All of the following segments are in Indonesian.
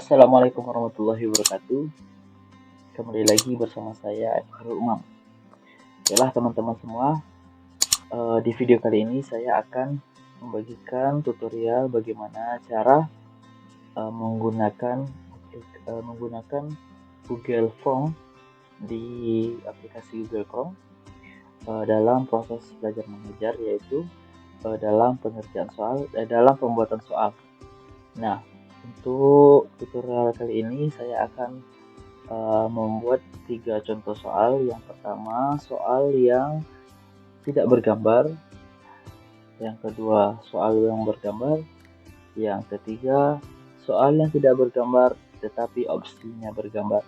Assalamualaikum warahmatullahi wabarakatuh. Kembali lagi bersama saya Khairul Umam. Yalah teman-teman semua, di video kali ini saya akan membagikan tutorial bagaimana cara menggunakan Google Form di aplikasi Google Chrome dalam proses belajar mengajar, yaitu dalam dalam pembuatan soal. Nah, untuk tutorial kali ini saya akan membuat 3 contoh soal. Yang pertama, soal yang tidak bergambar. Yang kedua, soal yang bergambar. Yang ketiga, soal yang tidak bergambar tetapi opsinya bergambar.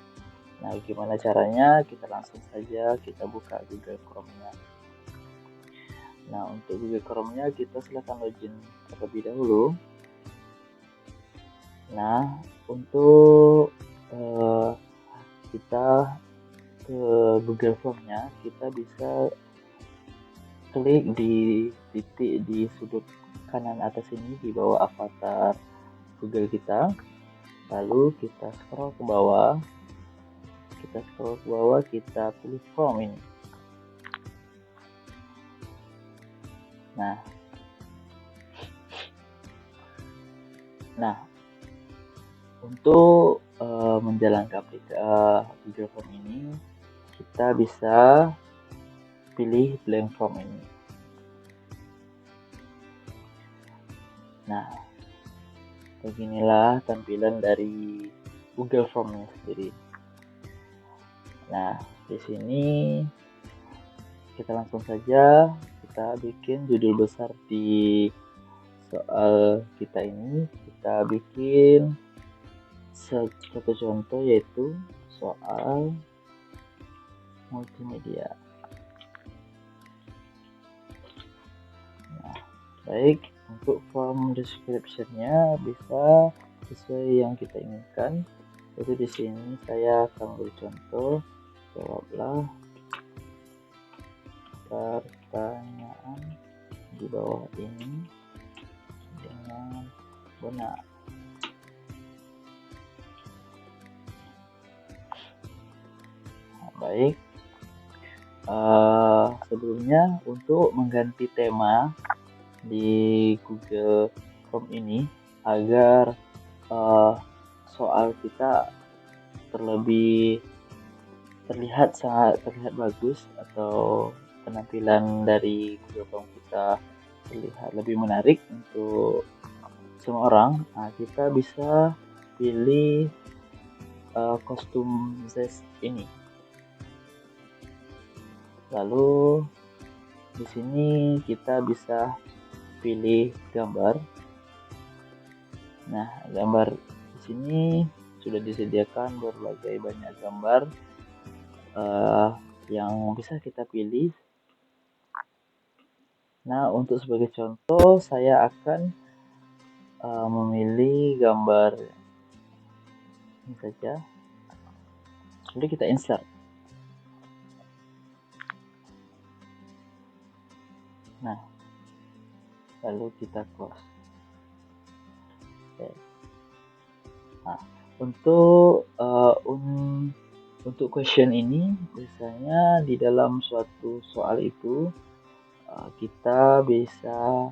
Nah, gimana caranya? Kita langsung saja kita buka Google Chrome-nya. Nah, untuk Google Chrome-nya kita silakan login terlebih dahulu. Nah, untuk kita ke Google Form-nya, kita bisa klik di titik di sudut kanan atas ini di bawah avatar Google kita. Lalu kita scroll ke bawah. Kita pilih form ini. Nah, untuk menjalankan Google Form ini, kita bisa pilih blank form ini. Nah, beginilah tampilan dari Google Form-nya sendiri. Nah, di sini kita langsung saja kita bikin judul besar di soal kita ini. Kita bikin satu contoh, yaitu soal multimedia. Nah, baik, untuk form description-nya bisa sesuai yang kita inginkan. Jadi di sini saya akan beri contoh, jawablah pertanyaan di bawah ini dengan benar. Nah, baik, sebelumnya untuk mengganti tema di Google Chrome ini agar soal kita terlihat bagus, atau penampilan dari Google Chrome kita terlihat lebih menarik untuk semua orang. Nah, kita bisa pilih kostum Zest ini. Lalu di sini kita bisa pilih gambar. Nah, gambar di sini sudah disediakan berbagai banyak gambar yang bisa kita pilih. Nah, untuk sebagai contoh saya akan memilih gambar ini saja. Lalu kita insert. Nah, lalu kita close. Oke. Nah, untuk question ini, biasanya di dalam suatu soal itu kita bisa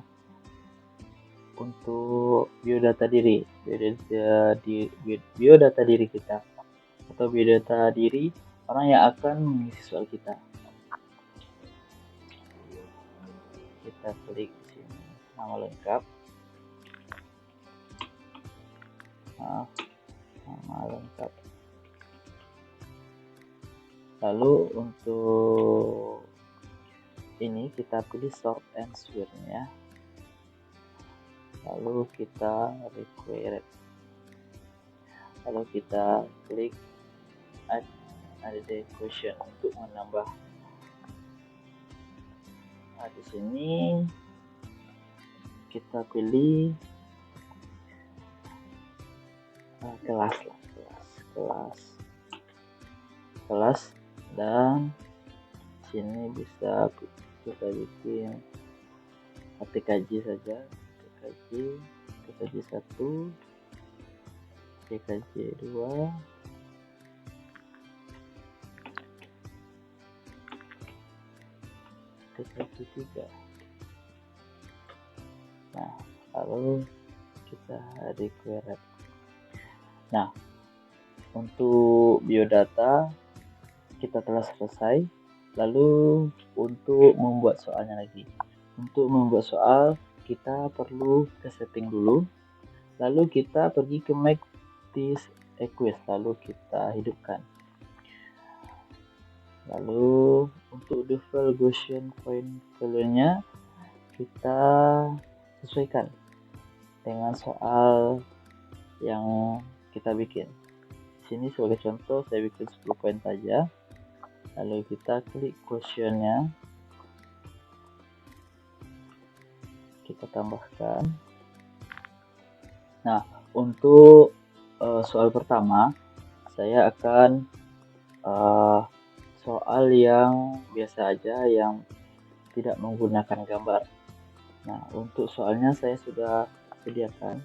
untuk biodata diri kita, atau biodata diri orang yang akan mengisi soal kita. Kita klik di sini, nama lengkap. Lalu untuk ini kita pilih short answer-nya. Lalu kita require. Lalu kita klik add the question untuk menambah. Nah, di sini kita pilih kelas, dan sini bisa kita bikin TKJ saja, TKJ 1 TKJ 2, TKJ 3. Nah, lalu kita require. Nah, untuk biodata kita telah selesai. Lalu untuk membuat soalnya lagi. Untuk membuat soal kita perlu ke setting dulu. Lalu kita pergi ke make this a quiz. Lalu kita hidupkan. Lalu untuk default Gaussian point value-nya kita sesuaikan dengan soal yang kita bikin. Di sini sebagai contoh saya bikin 10 poin saja. Lalu kita klik Gaussian-nya, kita tambahkan. Nah, untuk soal pertama saya akan soal yang biasa aja, yang tidak menggunakan gambar. Nah, untuk soalnya saya sudah sediakan,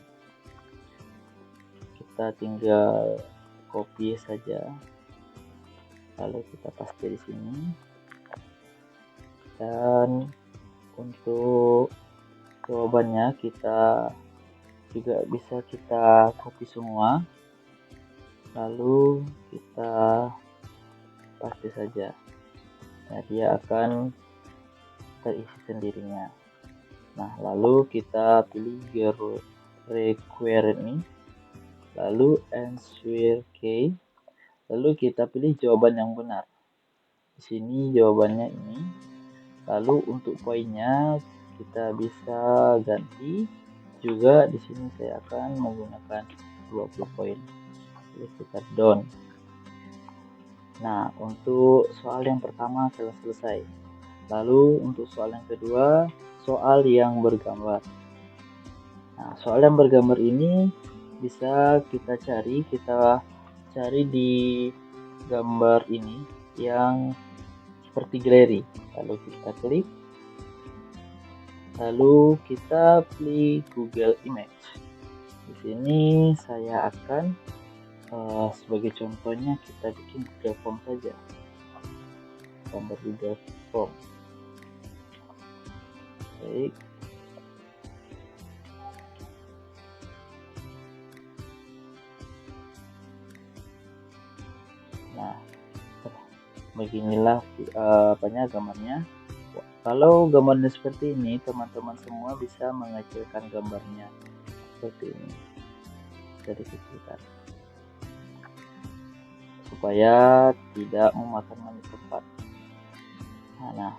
kita tinggal copy saja, lalu kita paste di sini. Dan untuk jawabannya kita juga bisa kita copy semua, lalu kita paste saja. Nah, dia akan terisi sendirinya. Nah, lalu kita pilih require ini, lalu answer key, lalu kita pilih jawaban yang benar. Di sini jawabannya ini. Lalu untuk poinnya kita bisa ganti juga. Di sini saya akan menggunakan 20 poin. Jadi kita done. Nah, untuk soal yang pertama telah selesai. Lalu untuk soal yang kedua, soal yang bergambar. Nah, soal yang bergambar ini bisa kita cari di gambar ini yang seperti galeri. Lalu kita klik, lalu kita pilih Google Image. Di sini saya akan sebagai contohnya kita bikin Google Form saja, gambar Google Form. Baik. Nah, beginilah gambarnya. Kalau gambarnya seperti ini, teman-teman semua bisa mengecilkan gambarnya seperti ini, bisa dikecilkan supaya tidak memakan banyak tempat. Nah,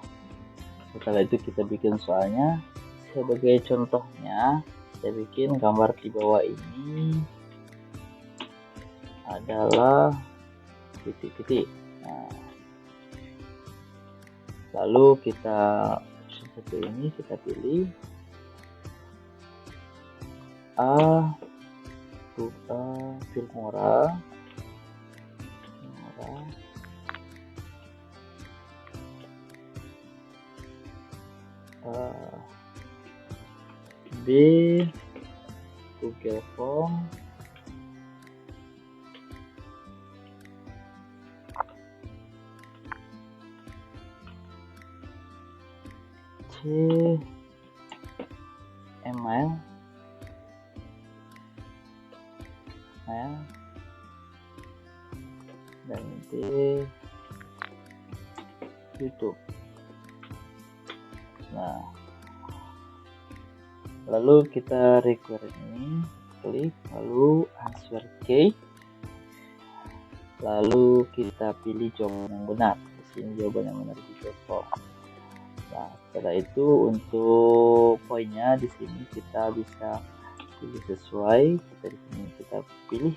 setelah itu kita bikin soalnya. Sebagai contohnya, saya bikin gambar di bawah ini adalah titik-titik. Nah, lalu kita satu ini kita pilih Filmora, B Google Form, C email, dan D YouTube. Nah, lalu kita require ini, klik, lalu answer key, lalu kita pilih jawaban yang benar. Di sini jawaban yang benar di Form. Nah, setelah itu untuk poinnya di sini kita bisa pilih sesuai. Kita di sini kita pilih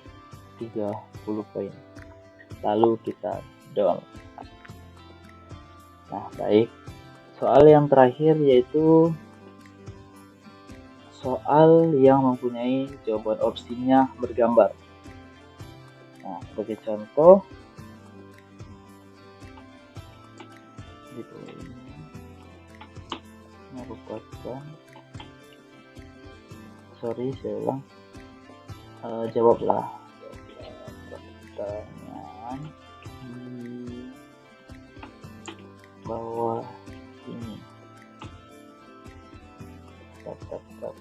30 poin. Lalu kita done. Nah, baik. Soal yang terakhir yaitu soal yang mempunyai jawaban opsinya bergambar. Nah, sebagai contoh, merupakan, saya ulang, jawablah pertanyaan di bawah ini. Tap.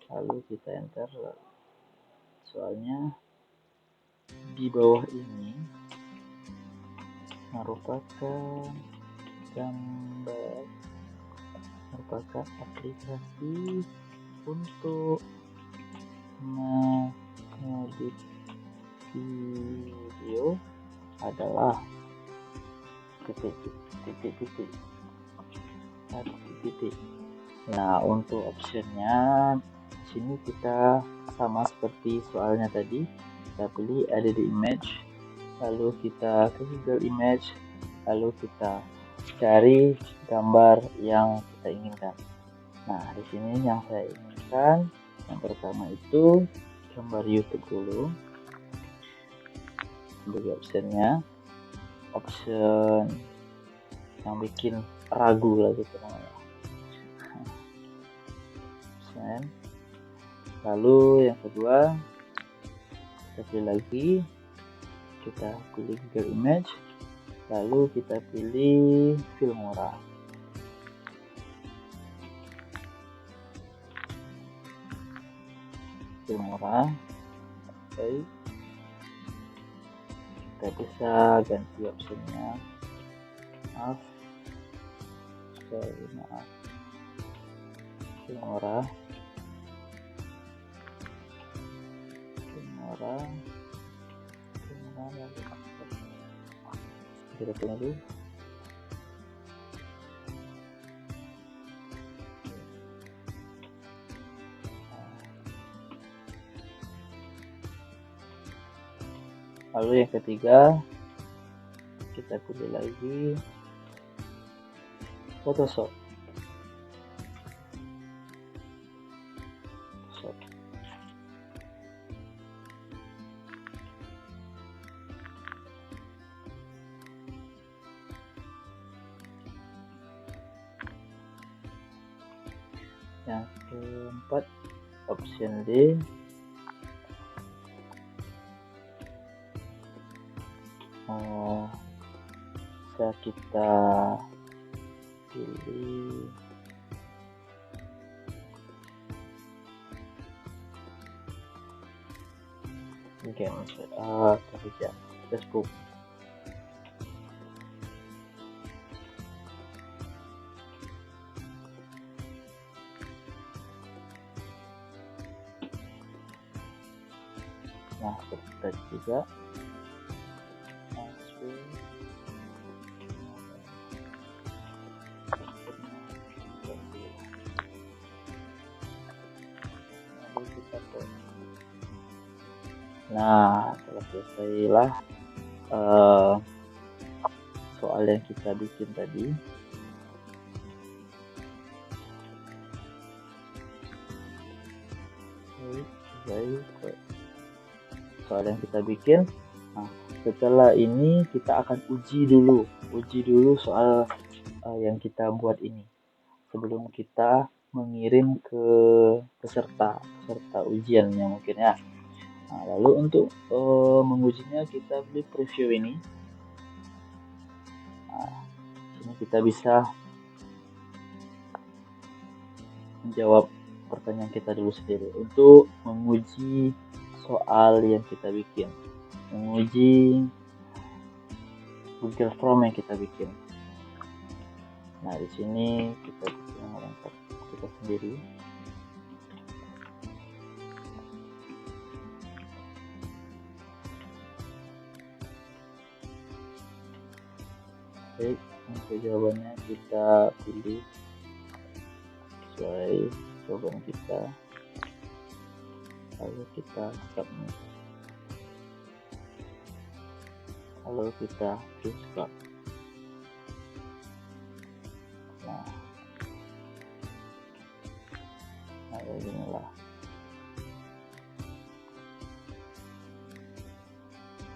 Lalu kita enter. Soalnya di bawah ini merupakan aplikasi untuk mengedit video adalah titik. Nah, untuk optionnya sini kita sama seperti soalnya tadi, kita pilih edit image, lalu kita ke Google Image, lalu kita cari gambar yang kita inginkan. Nah, di sini yang saya inginkan yang pertama itu gambar YouTube dulu. Sebagai option yang bikin ragu lah gitu namanya. Lalu yang kedua kita pilih lagi, kita pilih Google Image, lalu kita pilih Filmora. Oke. Kita bisa ganti optionnya. Maaf. Filmora. Kita tunggu. Lalu yang ketiga kita pilih lagi Photoshop. Yang keempat option D, bisa kita pilih kerja Facebook. Nah, seperti tadi juga nah, setelah selesailah soal yang kita bikin tadi. Soal yang kita bikin. Nah, setelah ini kita akan uji dulu soal yang kita buat ini sebelum kita mengirim ke peserta ujiannya mungkin ya. Nah, lalu untuk mengujinya kita pilih preview ini. Nah, sini kita bisa menjawab pertanyaan kita dulu sendiri untuk menguji soal yang kita bikin, menguji Google Form yang kita bikin. Nah, di sini kita bisa melengkapi kita sendiri. Baik, untuk jawabannya kita pilih sesuai jawaban kita, lalu kita submit, lalu kita screenshot. Nah, beginilah.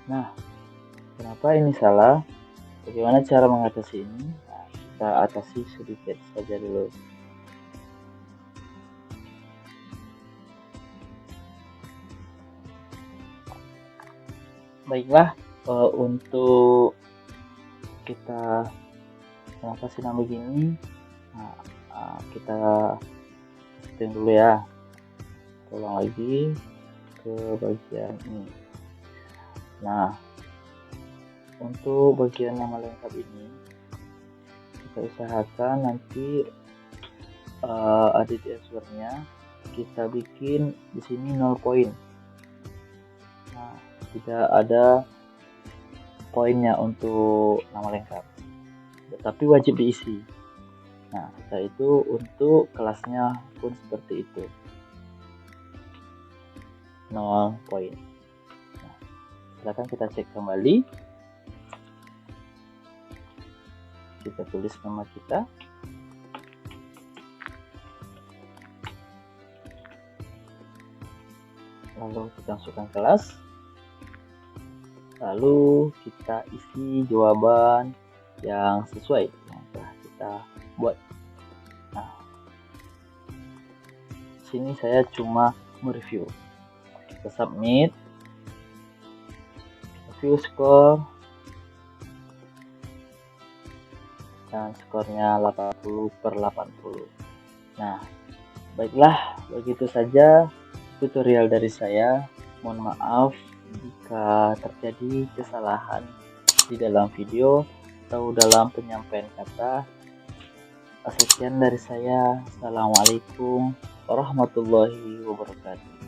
Nah, kenapa ini salah? Bagaimana cara mengatasi ini? Nah, kita atasi sedikit saja dulu. Baiklah, untuk kita mengatasi nama begini, nah, kita setting dulu ya. Ulang lagi ke bagian ini. Nah, untuk bagian nama lengkap ini kita usahakan nanti ada di answernya kita bikin di sini 0 poin. Nah, tidak ada poinnya untuk nama lengkap, tetapi wajib diisi. Nah, setelah itu untuk kelasnya pun seperti itu, 0 poin. Nah, silakan kita cek kembali, kita tulis nama kita, lalu kita masukkan kelas, lalu kita isi jawaban yang sesuai yang telah kita buat. Nah, sini saya cuma mereview. Kita submit, view skor, dan skornya 80/80. Nah, baiklah, begitu saja tutorial dari saya. Mohon maaf jika terjadi kesalahan di dalam video atau dalam penyampaian kata. Sekian dari saya. Assalamualaikum warahmatullahi wabarakatuh.